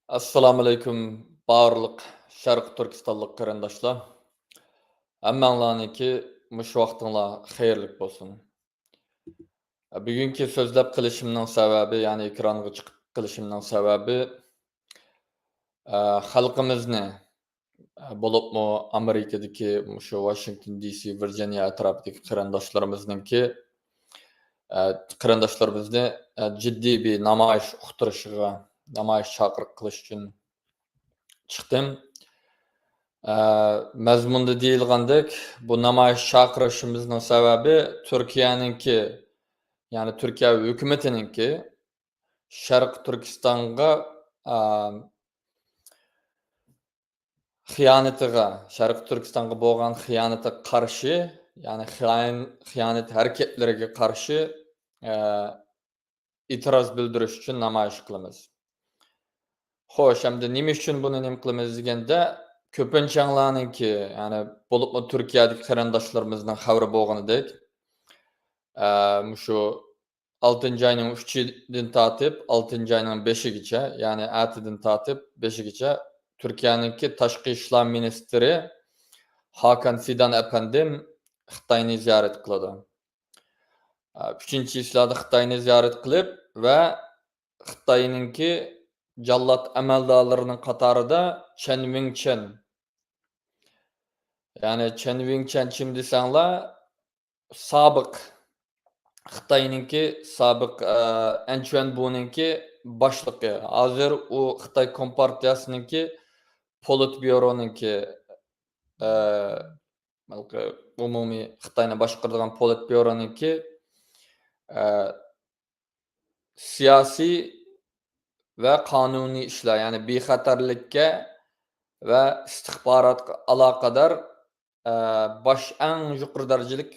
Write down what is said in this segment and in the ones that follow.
Assalamu alaykum barliq Sharq Turkistonlik qarindoshlar. Hammanglarniki mush vaqtinglar xayrlik bo'lsin. Bugungi so'zlab qilishimning sababi, ya'ni ekranga chiqib qilishimning sababi xalqimizni bo'libmi Amerikadagi mushu Washington DC, Virginia atrofidagi qarindoshlarimizningki qarindoshlarimizni jiddiy bir namoyish uqtirishiga, namoyish chaqiriq qilish uchun chiqdim. Mazmunda deyilgandek, bu namoyish chaqirishimizning sababi Turkiyaninki, ya'ni Turkiya hukumatininki Sharq Turkistonga xiyonatiga, Sharq Turkistonga bo'lgan xiyonatiga qarshi, ya'ni xiyonat harakatlariga qarshi e'tiroz bildirish uchun namoyish qilamiz. Xo'sh, endi nima uchun buni qilamiz deganda, ko'pinchanglarninki, ya'ni bo'libmi Turkiyadagi qarindoshlarimizning xabari bo'lganidek, mushu 6-oyning 3-dan tortib 6-oyning 5-gacha, ya'ni atidan tortib 5-gacha Turkiyaninki tashqi ishlar ministri Hakan Fidan apandim Xitoyni ziyorat qiladi. 3-yillarda Xitoyni ziyorat qilib va Xitoyninki jallod amaldorlarining qatorida Chen Wingchen. Ya'ni Chen Wingchen kim desanglar, sobiq Xitoyninki sobiq Enchuanbuninki boshlig'i. Hozir u Xitoy Kompartiyasiningki Politbyuroninki umumiy Xitoyni boshqaradigan Politbyuroninki siyosiy va qonuniy ishlar, ya'ni bexatarlikka va istixborotga aloqador eng yuqori darajalik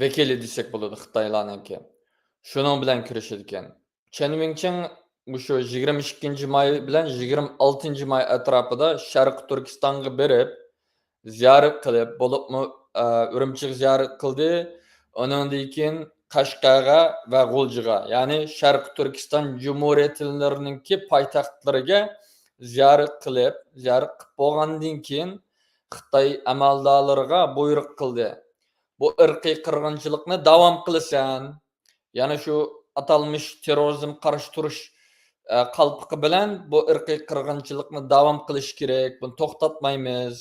vakili desak bo'ladi Xitoylarninki. Shuning bilan kurashadi ekan. Chen Wingchen shu 22-may bilan 26-may atrofida Sharq Turkistonga berib, ziyorat qilib, bo'libmi Urumchiga ziyorat qildi. Undan keyin Qashqarga va G'uljiga, ya'ni Sharq Turkiston Jumhuriyatlarininki poytaxtlariga ziyorat qilib bo'lgandan keyin Xitoy amaldorlariga buyruq qildi. Bu irqiy qirg'inchilikni davom qilasan, ya'ni shu atalmish terrorizm qarshi turish qalpiqi bilan bu irqiy qirg'inchilikni davom qilish kerak, buni to'xtatmaymiz.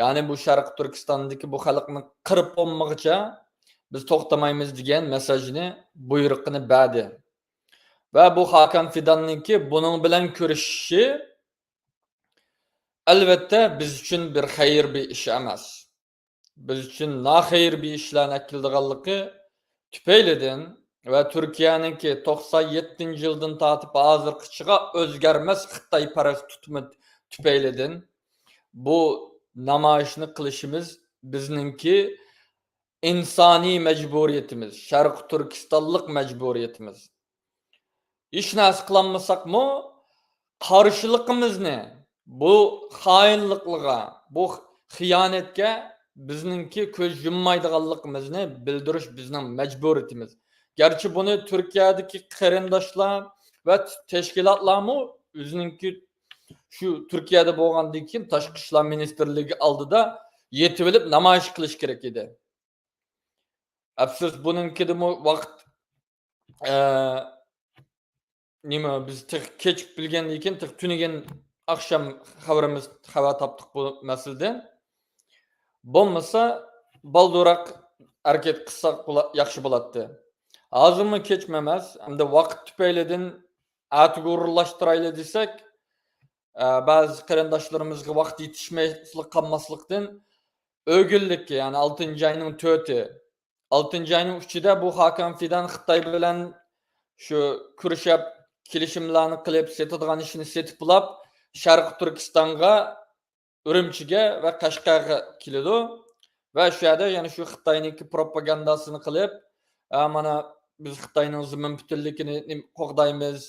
Ya'ni bu Sharq Turkistondagi bu xalqni qirib bo'lmaguncha biz to'xtamaymiz degan mesajni, buyruqini berdi. Va bu Hakan Fidanninki buning bilan ko'rishishi albatta biz uchun bir xayr bir ish emas. Biz uchun noxayr bir ishlarni qildiganligi tufaylidan va Turkiyaninki 97-yildan tortib hozirgacha o'zgarmas Xitoyparast tutumi tufaylidan bu namoyishni qilishimiz bizningki insoniy majburiyatimiz, Sharq Turkistonlik majburiyatimiz. Hech narsa qilolmasakmi, qarshiligimizni bu xoinliklarga, bu xiyonatga bizningki ko'z yummaydiganligimizni bildirish bizning majburiyatimiz. Garchi buni Turkiyadagi qarindoshlar va tashkilotlarmi o'zininki shu Turkiyada bo'lgandan keyin Tashqi ishlar ministrligi oldida yetib olib namoyish qilish kerak edi. Afsus, buninkidimi vaqt nima biz kech bilgandan keyin tunigan akşam xabar topdik bu masaladan. Bo'lmasa balduroq harakat qilsak yaxshi bo'ladi. Hozirmi kechmi emas, hamda vaqt tufaylidan atg'urlashtirayli desak, ba'zi qarindoshlarimizga vaqt yetishmaslik qolmaslikdan o'gillikka, ya'ni 6-oyning 4-i, 6-oyning 3-ida bu Hakan Fidan Xitoy bilan shu kurashib kelishimlarni qilib, setadigan ishini setib olib, Sharq Turkistonga, Urumchiga va Qashqarga keladi va shu yerda ya'ni shu Xitoyning propagandasini qilib, mana biz Xitoyning zimin butunligini qo'g'daymiz,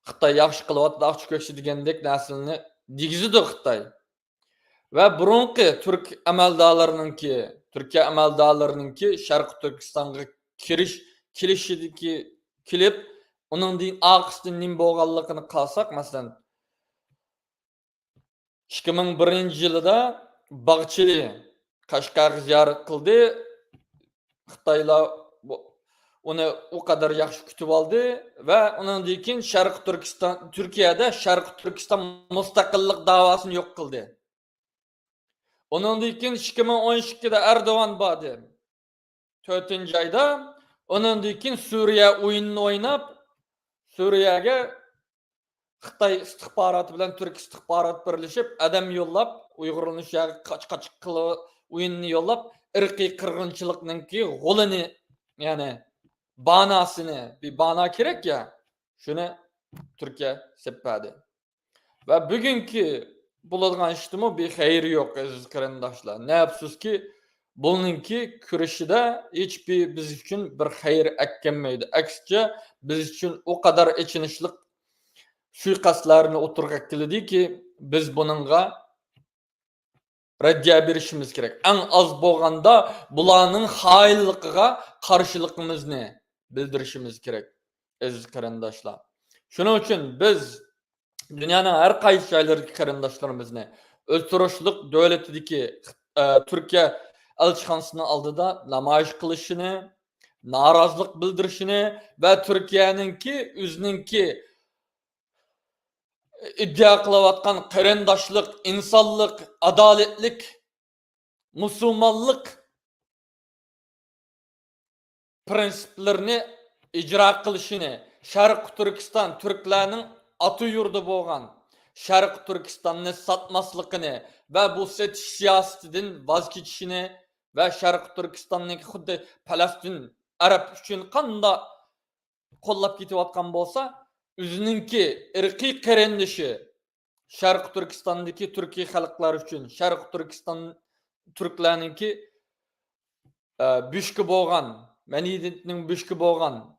Xitoy yaxshi qilyapti, yaxshi ko'kshi degandek narsalarni degizidi Xitoy. Va burunqi Turkiya amaldorlarininki Sharq Turkistonga kirishidagi Kilip onun deyin aqıştın nim bolganlygini qalsak, masalan 2001-yılda Bagçili Kaşgar ziyaret kıldı. Xitaylar onu o kadar yaxşı kütüp aldı ve onun deyin Şarkı Türkistan Türkiye'de Şarkı Türkistan mustaqillik davasını yok kıldı. Onun deyin 2012'de Erdoğan badı. 4. ayda onun deyin Suriye oyununu oynap Suriye'ye Xitay istihbaratı bilen Türk istihbarat birleşip adam yollap Uygurlunuş ya kaç kılı oyununu yollap ırkı kırgınçılıknınki golunu yani banasını bir bana gerek ya şunu Türkiye seppadi. Ve bugünkü bulungan iştimi bir hayır yok aziz karandaşlar. Ne yapsız ki bununki kürüşüde hiçbir biz için bir hayır eklenmeydi. Aksine biz için o kadar içinişlik suikastlarını oturgak kilidi ki biz bununla reddiye berişimiz gerek. En az bolganda bulanın hainliğine karşılıkımızı bildirişimiz gerek aziz karandaşlar. Şunun için biz dünyanın her kaysi şeylerdeki karandaşlarımızı öztürüşlük devletideki Türkiye elçixanasının aldıda namayış kılışını, narazılık bildirişini ve Türkiye'ninki üzninki iddia kılavatkan karandaşlık, insanlık, adaletlik, musulmanlık prensiplerini icra kılışını, Şarkı Türkistan Türklerinin atı yurdu boğan, Şarkı Türkistan'ını satmaslıkını ve bu setiş siyasetinin vazgeçişini ve Şarkı Türkistan'daki xuddi Palestin, Arap üçün kanda kollap getivatkan bolsa, üzününki ırkı kerendişi, Şarkı Türkistan'daki Türkiye halklar üçün, Şarkı Türkistan Türklerininki büşkü boğan, meniyetinin büşkü boğan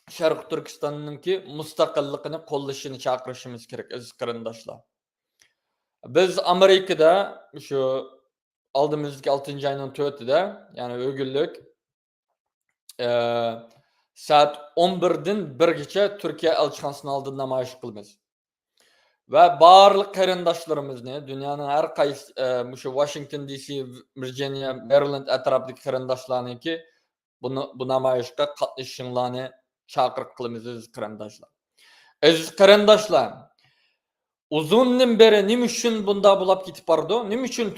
Şarkı Türkistan'ınki mustaqilligini qollashini chaqirishimiz kerak aziz qarindoshlar. Biz Amerikada şu aldığımızdaki 6. ayının 4'ide yani ögüllük saat 11'den 1gacha Türkiye elçixanasının aldığında namoyish qilamiz. Ve barliq qarindoshlarimizni dünyanın her qaysi şu Washington DC, Virginia, Maryland atrofidagi qarindoshlarniki bu namoyishga qatnashishinglarni chaqiriq qilamiz aziz qarindoshlar. Aziz qarindoshlar, uzundan beri nima uchun bunda bo'lib ketib bordi? Nima uchun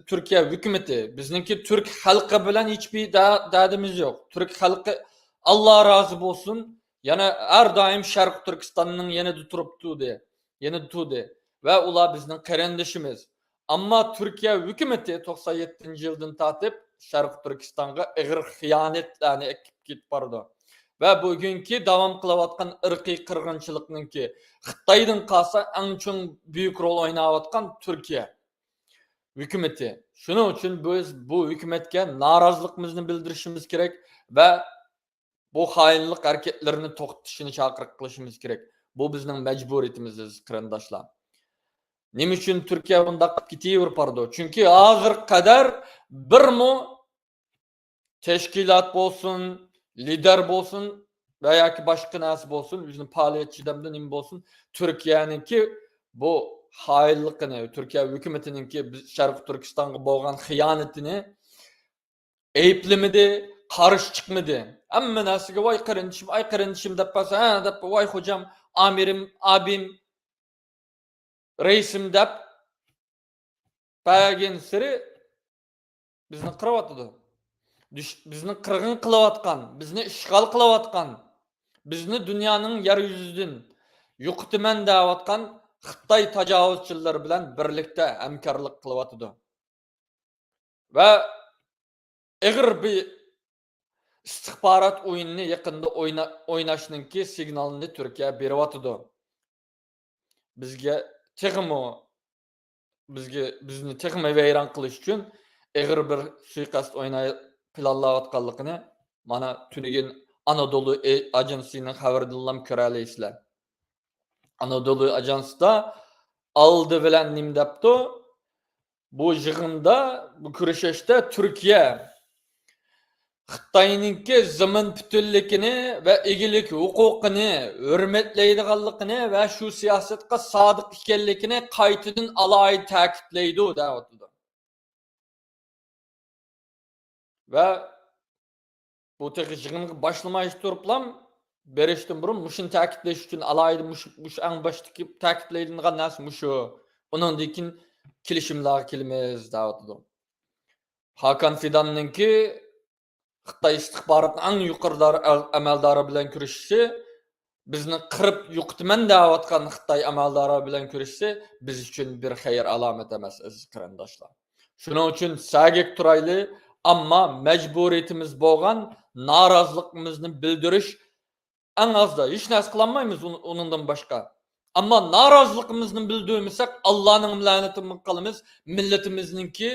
Türkiye hükümeti bizniki Türk xalqi bilan hiçbir derdimiz yok. Türk xalqi Allah razı olsun. Yana her daim Şarkı Türkistan'ın yanında turuptu diye. Yanında tutdu. Ve ular bizning qarindoshimiz. Ama Türkiye hükümeti 97 yıldan tatip Şarkı Türkistan'a ağır xiyanetlarni ekip ketib bordi. Ve bugünkü devam kılavatkan ırkı kırgınçılıknınki Xitaydan kalsa en çok büyük rol oynavatkan Türkiye hükümeti. Şunun için biz bu hükümetke narazılıkımızı bildirişimiz gerek ve bu hainlik hareketlerini to'xtatishini chaqiriq qilishimiz kerak. Bu bizning majburiyatimiz qarindoshlar. Nima uchun Turkiya bunda qilib ketaverpardi? Chunki hozir qadar birmi tashkilot bo'lsin, lider bo'lsin veya ki başka narsa bo'lsin, bizim faaliyetçilerden nima bo'lsin, Turkiyaniki bu hainlikini, Türkiye hükümetininki Şarkı Türkistan'a bo'lgan xiyonatini eyiplemedi, karış çıkmadı. Amma narsaga voy qarindishim deb qolsa, ha deb voy hocam, amirim, abim, reisim deb payagen siri bizni qiravatdi. Bizni qirg'in qilayotgan, bizni ishg'ol qilayotgan, bizni dunyoning yeryüzüdün yo'qotaman deyotgan Xitoy tajovuzchilari bilan birlikda hamkorlik qilyotdi. Va ig'ir bir istihbarat o'yinini yaqinda o'ynashninki signalini Turkiya beryotdi. Bizga bizni texmi vayron qilish uchun ig'ir bir suiqasd planlayotganligini mana tunigin Anadolu Ajansı'nın xabarından görəleysizlər. Anadolu Ajansı'da aldı bilen nim depti. Bu yığında, bu kuruşeşte Türkiye Xitoyninki zamin bütünlükini ve egilik hukukini hürmetleydiganligini ve şu siyasetga sodiq ekanligini qaytadan alohida ta'kidlaydi deyapti. Ve bu yig'inga boshlamay turiblam berishdan burun mushuni ta'kidlash uchun alohida mush eng boshdagi ta'kidlaydigan narsa mushu. Undan keyin kelishimlarga kelamiz deyapti. Hakan Fidanninki Xitoy istixborotning eng yuqori amaldori bilan kurashishi, bizni qirib yo'qitaman deyotgan Xitoy amaldori bilan kurashishi biz uchun bir xayr alomat emas, aziz qarindoshlar. Shuning uchun sagak turayli, ammo majburiyatimiz bo'lgan noroziligimizni bildirish eng azda hech narsa qilolmaymiz undan boshqa. Ammo noroziligimizni bildirmasak, Allohning la'natini qilamiz, millatimizningki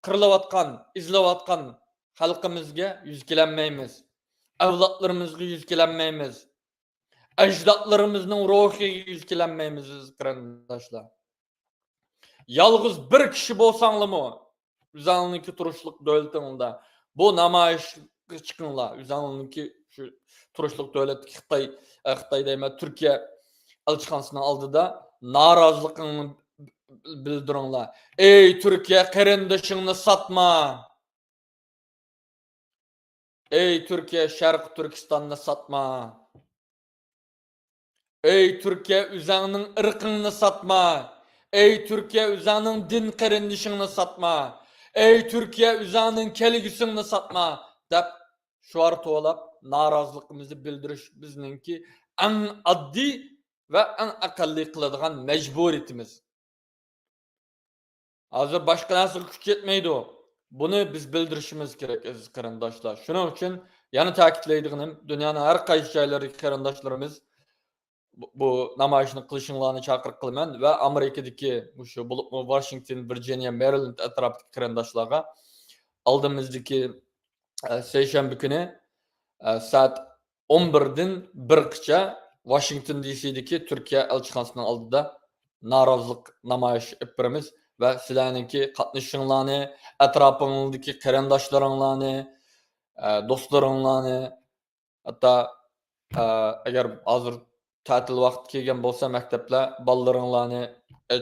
qirilayotgan, izlayotgan xalqimizga yuz kelanmaymiz. Avlodlarimizga yuz kelanmaymiz. Ajdodlarimizning ruhiga yuz kelanmaymiz, qarindoshlar. Yalnız bir kishi bo'lsanglarmi, o'zingizning turishlik davlatingizda bu namoyishga chiqinglar. O'zingizning shu turishlik davlat Xitoy deyman, Turkiya elchixonasining oldida noroziligingni bildiringlar. Ey Turkiya, qarindoshingni sotma. Ey Türkiye, Şarkı Türkistan'ını satma. Ey Türkiye, üzerinin ırkını satma. Ey Türkiye, üzerinin din karindişini satma. Ey Türkiye, üzerinin kelgüsünü satma. Dep şuar toğlap narazılıkımızı bildiriş bizninki en addi ve en akalli kıladığan mecburiyetimiz. Hazır başka nasıl güç yetmeydi o. Bunu biz bildirişimiz gerek aziz qarindoshlar. Shuning uchun yana ta'kidlaydiganim, dunyoning har qaysi joylaridagi qarindoshlarimiz bu namoyishni qilishinglarni chaqiriq qilaman va Amerikadagi shu Washington, Virginia, Maryland atrofidagi qarindoshlarga oldimizdagi seshanba kuni soat 11 dan 1gacha Washington DC'dagi Turkiya elchixonasining oldida norozilik namoyishi olib beramiz. Ve sizlerinki qatnashinglarni, atrofingdagi qarindoshlaringlarni, do'stlaringlarni, hatto agar hozir ta'til vaqti kelgan bo'lsa maktablar bolalaringlarni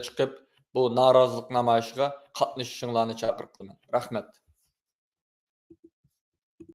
chiqib bu norozilik namoyishiga qatnashishinglarni chaqirib qolaman. Rahmat.